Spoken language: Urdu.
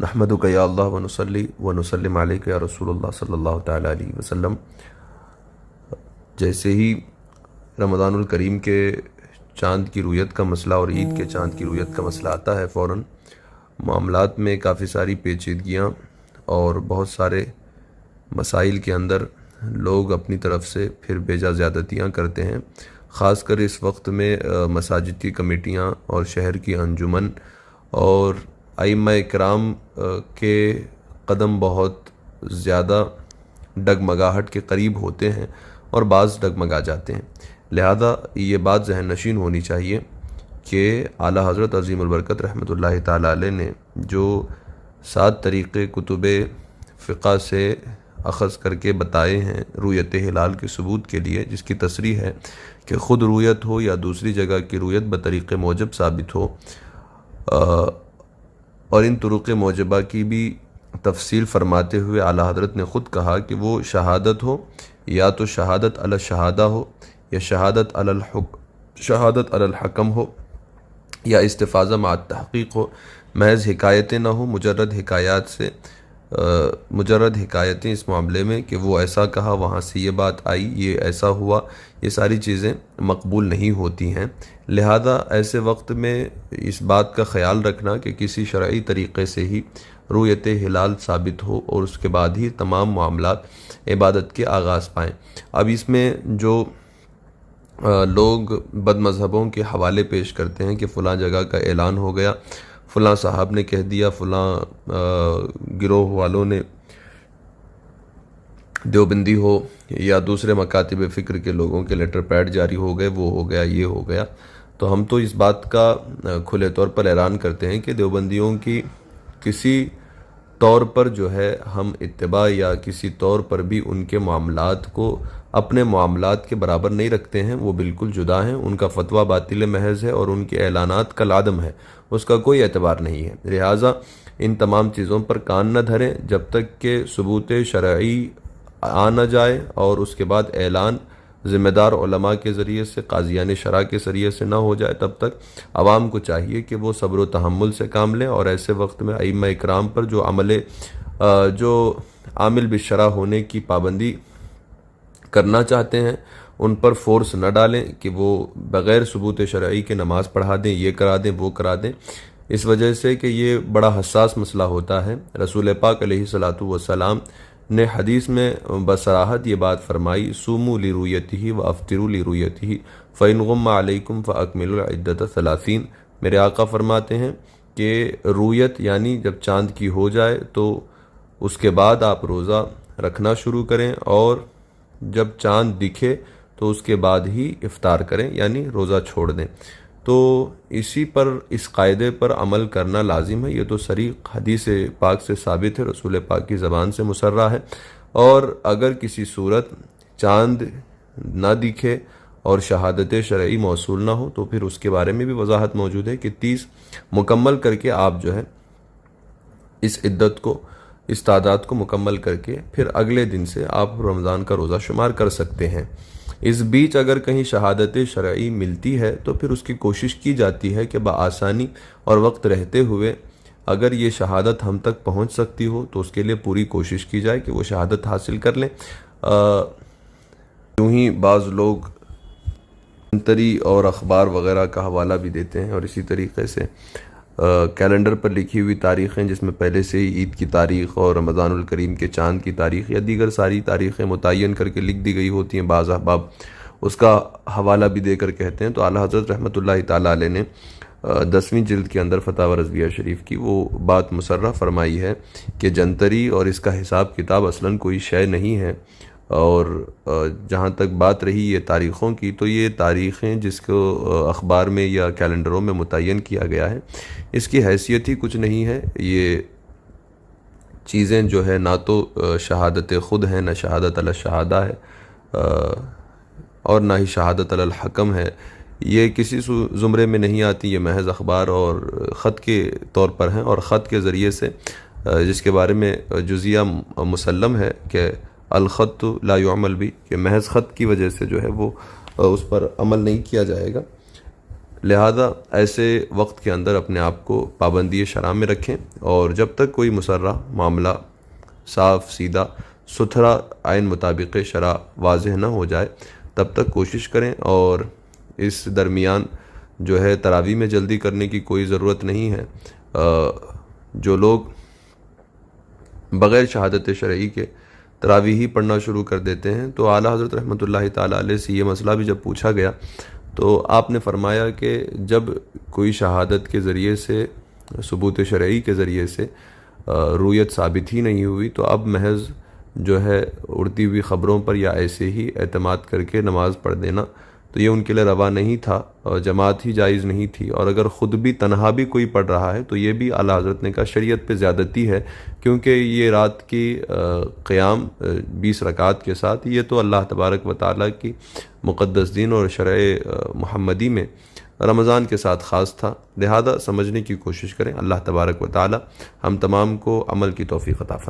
نحمدک یا اللہ ونصلی ونسلم علیک یا رسول اللہ صلی اللہ تعالیٰ علیہ وسلم۔ جیسے ہی رمضان الکریم کے چاند کی رویت کا مسئلہ اور عید کے چاند کی رویت کا مسئلہ آتا ہے، فوراً معاملات میں کافی ساری پیچیدگیاں اور بہت سارے مسائل کے اندر لوگ اپنی طرف سے پھر بیجا زیادتیاں کرتے ہیں۔ خاص کر اس وقت میں مساجد کی کمیٹیاں اور شہر کی انجمن اور ائمہ کرام کے قدم بہت زیادہ ڈگمگاہٹ کے قریب ہوتے ہیں اور بعض ڈگمگا جاتے ہیں، لہذا یہ بات ذہن نشین ہونی چاہیے کہ اعلیٰ حضرت عظیم البرکت رحمۃ اللہ تعالیٰ علیہ نے جو 7 طریقے کتب فقہ سے اخذ کر کے بتائے ہیں رویت ہلال کے ثبوت کے لیے، جس کی تصریح ہے کہ خود رویت ہو یا دوسری جگہ کی رویت بطریق موجب ثابت ہو، اور ان طرق موجبہ کی بھی تفصیل فرماتے ہوئے اعلیٰ حضرت نے خود کہا کہ وہ شہادت ہو یا تو شہادت علی الشہادہ ہو یا شہادت علی الحکم ہو یا استفاضہ مع التحقیق ہو، محض حکایتیں نہ ہوں، مجرد حکایتیں اس معاملے میں کہ وہ ایسا کہا، وہاں سے یہ بات آئی، یہ ایسا ہوا، یہ ساری چیزیں مقبول نہیں ہوتی ہیں۔ لہذا ایسے وقت میں اس بات کا خیال رکھنا کہ کسی شرعی طریقے سے ہی رویت ہلال ثابت ہو اور اس کے بعد ہی تمام معاملات عبادت کے آغاز پائیں۔ اب اس میں جو لوگ بد مذہبوں کے حوالے پیش کرتے ہیں کہ فلاں جگہ کا اعلان ہو گیا، فلاں صاحب نے کہہ دیا، فلاں گروہ والوں نے، دیوبندی ہو یا دوسرے مکاتب فکر کے لوگوں کے لیٹر پیڈ جاری ہو گئے، وہ ہو گیا، یہ ہو گیا، تو ہم تو اس بات کا کھلے طور پر اعلان کرتے ہیں کہ دیوبندیوں کی کسی طور پر جو ہے ہم اتباع یا کسی طور پر بھی ان کے معاملات کو اپنے معاملات کے برابر نہیں رکھتے ہیں، وہ بالکل جدا ہیں، ان کا فتویٰ باطل محض ہے اور ان کے اعلانات کالعدم ہے، اس کا کوئی اعتبار نہیں ہے۔ لہٰذا ان تمام چیزوں پر کان نہ دھریں جب تک کہ ثبوت شرعی آ نہ جائے اور اس کے بعد اعلان ذمہ دار علماء کے ذریعے سے، قاضیان شرع کے ذریعے سے نہ ہو جائے، تب تک عوام کو چاہیے کہ وہ صبر و تحمل سے کام لیں، اور ایسے وقت میں ائمہ اکرام پر جو عامل بالشرع ہونے کی پابندی کرنا چاہتے ہیں ان پر فورس نہ ڈالیں کہ وہ بغیر ثبوت شرعی کے نماز پڑھا دیں، یہ کرا دیں، وہ کرا دیں، اس وجہ سے کہ یہ بڑا حساس مسئلہ ہوتا ہے۔ رسول پاک علیہ الصلاۃ والسلام نے حدیث میں بصراحت یہ بات فرمائی، سوموا لرؤیتہ وافطروا لرؤیتہ فإن غم علیکم فاکملوا العدۃ 30۔ میرے آقا فرماتے ہیں کہ رویت یعنی جب چاند کی ہو جائے تو اس کے بعد آپ روزہ رکھنا شروع کریں، اور جب چاند دکھے تو اس کے بعد ہی افطار کریں، یعنی روزہ چھوڑ دیں۔ تو اسی پر، اس قاعدے پر عمل کرنا لازم ہے، یہ تو صریح حدیث پاک سے ثابت ہے، رسول پاک کی زبان سے مسرہ ہے۔ اور اگر کسی صورت چاند نہ دکھے اور شہادت شرعی موصول نہ ہو تو پھر اس کے بارے میں بھی وضاحت موجود ہے کہ 30 مکمل کر کے آپ جو ہے اس عدت کو، اس تعداد کو مکمل کر کے پھر اگلے دن سے آپ رمضان کا روزہ شمار کر سکتے ہیں۔ اس بیچ اگر کہیں شہادت شرعی ملتی ہے تو پھر اس کی کوشش کی جاتی ہے کہ بآسانی اور وقت رہتے ہوئے اگر یہ شہادت ہم تک پہنچ سکتی ہو تو اس کے لیے پوری کوشش کی جائے کہ وہ شہادت حاصل کر لیں۔ یوں ہی بعض لوگ انتری اور اخبار وغیرہ کا حوالہ بھی دیتے ہیں، اور اسی طریقے سے کیلنڈر پر لکھی ہوئی تاریخیں جس میں پہلے سے ہی عید کی تاریخ اور رمضان الکریم کے چاند کی تاریخ یا دیگر ساری تاریخیں متعین کر کے لکھ دی گئی ہوتی ہیں، بعض احباب اس کا حوالہ بھی دے کر کہتے ہیں۔ تو اعلیٰ حضرت رحمۃ اللہ تعالیٰ علیہ نے 10ویں جلد کے اندر فتاوی رضویہ شریف کی وہ بات مسرہ فرمائی ہے کہ جنتری اور اس کا حساب کتاب اصلاً کوئی شے نہیں ہے، اور جہاں تک بات رہی یہ تاریخوں کی، تو یہ تاریخیں جس کو اخبار میں یا کیلنڈروں میں متعین کیا گیا ہے اس کی حیثیت ہی کچھ نہیں ہے۔ یہ چیزیں جو ہے نہ تو شہادت خود ہیں، نہ شہادت علی الشہادہ ہے، اور نہ ہی شہادت علی الحکم ہے، یہ کسی زمرے میں نہیں آتی، یہ محض اخبار اور خط کے طور پر ہیں، اور خط کے ذریعے سے جس کے بارے میں جزیہ مسلم ہے کہ الخط لا يعمل بھی، کہ محض خط کی وجہ سے جو ہے وہ اس پر عمل نہیں کیا جائے گا۔ لہذا ایسے وقت کے اندر اپنے آپ کو پابندی شرع میں رکھیں، اور جب تک کوئی مسرہ معاملہ صاف سیدھا ستھرا عین مطابق شرع واضح نہ ہو جائے تب تک کوشش کریں۔ اور اس درمیان جو ہے تراویح میں جلدی کرنے کی کوئی ضرورت نہیں ہے۔ جو لوگ بغیر شہادت شرعی کے تراویح ہی پڑھنا شروع کر دیتے ہیں، تو اعلیٰ حضرت رحمۃ اللہ تعالیٰ علیہ سے یہ مسئلہ بھی جب پوچھا گیا تو آپ نے فرمایا کہ جب کوئی شہادت کے ذریعے سے، ثبوت شرعی کے ذریعے سے رویت ثابت ہی نہیں ہوئی، تو اب محض جو ہے اڑتی ہوئی خبروں پر یا ایسے ہی اعتماد کر کے نماز پڑھ دینا تو یہ ان کے لیے روا نہیں تھا، اور جماعت ہی جائز نہیں تھی، اور اگر خود بھی تنہا بھی کوئی پڑھ رہا ہے تو یہ بھی اعلیٰ حضرت نے کہا شریعت پہ زیادتی ہے، کیونکہ یہ رات کی قیام 20 رکعات کے ساتھ یہ تو اللہ تبارک و تعالیٰ کی مقدس دین اور شرع محمدی میں رمضان کے ساتھ خاص تھا۔ لہذا سمجھنے کی کوشش کریں۔ اللہ تبارک و تعالیٰ ہم تمام کو عمل کی توفیق عطا فرمائے۔